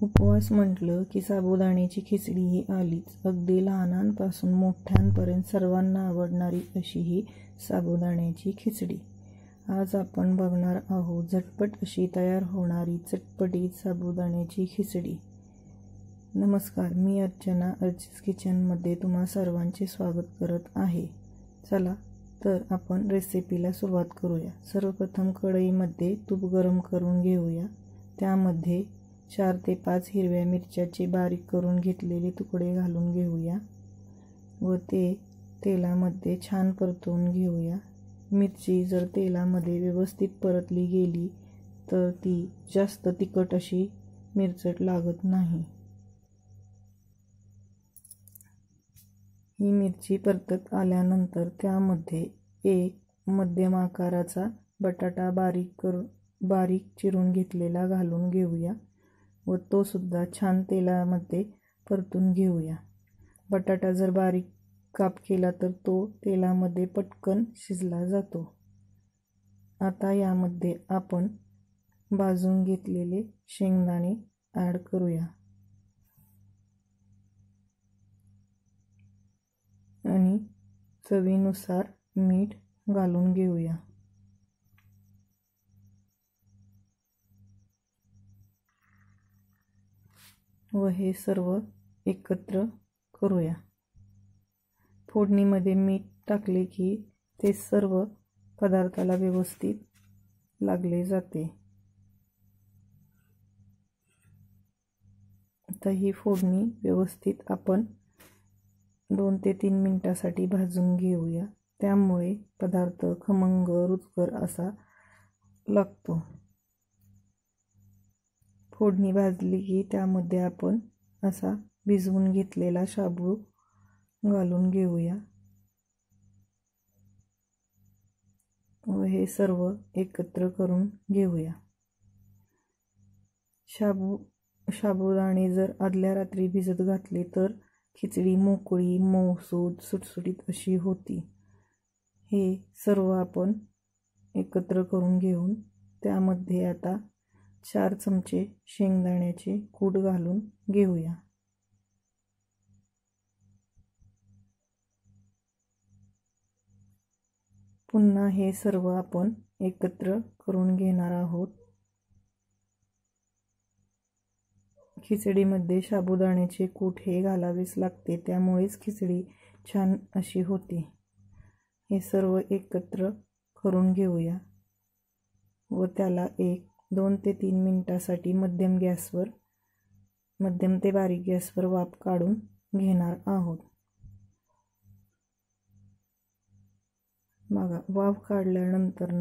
उपवास म्हटलं की साबुदाण्याची खिचडी ही आलीच. अगदी लहानांपासून मोठ्यांपर्यंत सर्वांना आवडणारी अशी ही साबुदाण्याची खिचडी. आज आपण बघणार आहोत झटपट अशी तयार होणारी चटपटीत साबुदाण्याची खिचडी. नमस्कार, मी अर्चना अर्चीज किचनमध्ये तुम्हा सर्वांचे स्वागत करत आहे. चला तर आपण रेसिपीला सुरुवात करूया. सर्वप्रथम कढईमध्ये तूप गरम करून घेऊया. त्यामध्ये 4 ते 5 हिरव्या मिरच्याचे बारीक करून घेतलेले तुकडे घालून घेऊया व ते तेलामध्ये छान परतवून घेऊया. मिरची जर तेलामध्ये व्यवस्थित परतली गेली तर ती जास्त तिखट अशी मिरचट लागत नाही. ही मिरची परतत आल्यानंतर त्यामध्ये एक मध्यम आकाराचा बटाटा बारीक चिरून घेतलेला घालून घेऊया व तो सुद्धा छान तेलामध्ये परतून घेऊया. बटाटा जर बारीक काप केला तर तो तेलामध्ये पटकन शिजला जातो. आता यामध्ये आपण भाजून घेतलेले शेंगदाणे ॲड करूया आणि चवीनुसार मीठ घालून घेऊया. व हे सर्व एकत्र करूया. फोडणीमध्ये मीठ टाकले की ते सर्व पदार्थाला व्यवस्थित लागले जाते. आता ही फोडणी व्यवस्थित आपण 2 ते 3 मिनिटासाठी भाजून घेऊया. त्यामुळे पदार्थ खमंग रुचकर असा लागतो. फोडणी भाजली की त्यामध्ये आपण असा भिजवून घेतलेला शाबू घालून घेऊया व हे सर्व एकत्र करून घेऊया. साबुदाणे जर आदल्या रात्री भिजत घातले तर खिचडी मोकळी मऊसूद सुटसुटीत अशी होती. हे सर्व आपण एकत्र करून घेऊन त्यामध्ये आता 4 चमचे शेंगदाण्याचे कूट घालून घेऊया. पुन्हा हे सर्व आपण एकत्र करून घेणार आहोत. खिचडीमध्ये साबुदाण्याचे कूट हे घालावेच लागते, त्यामुळेच खिचडी छान अशी होते. हे सर्व एकत्र करून घेऊया व त्याला 2 ते 3 मिनिटासाठी मध्यम ते बारीक गॅसवर वाफ काढून घेणार आहोत. बघा, वाफ काढल्यानंतर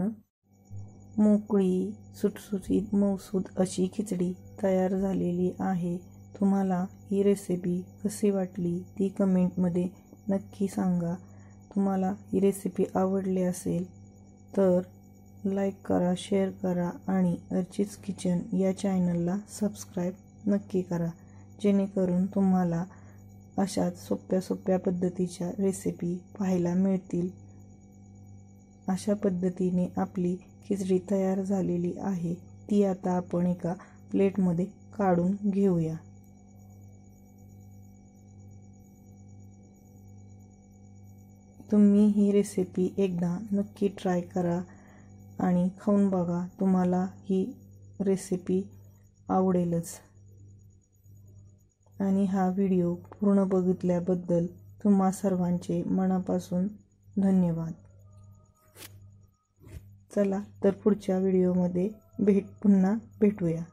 मोकळी सुटसुटीत मऊसूद अशी खिचडी तयार झालेली आहे. तुम्हाला ही रेसिपी कशी वाटली ती कमेंटमध्ये नक्की सांगा. तुम्हाला ही रेसिपी आवडली असेल तर लाईक करा, शेअर करा आणि अर्चीज किचन या चॅनलला सबस्क्राईब नक्की करा, जेणेकरून तुम्हाला अशाच सोप्या पद्धतीच्या रेसिपी पाहायला मिळतील. अशा पद्धतीने आपली खिचडी तयार झालेली आहे. ती आता आपण एका प्लेटमध्ये काढून घेऊया. तुम्ही ही रेसिपी एकदा नक्की ट्राय करा आणि खाऊन बघा. तुम्हाला ही रेसिपी आवडेलच. आणि हा व्हिडिओ पूर्ण बघितल्याबद्दल तुम्हा सर्वांचे मनापासून धन्यवाद. चला तर पुढच्या व्हिडिओमध्ये पुन्हा भेटूया.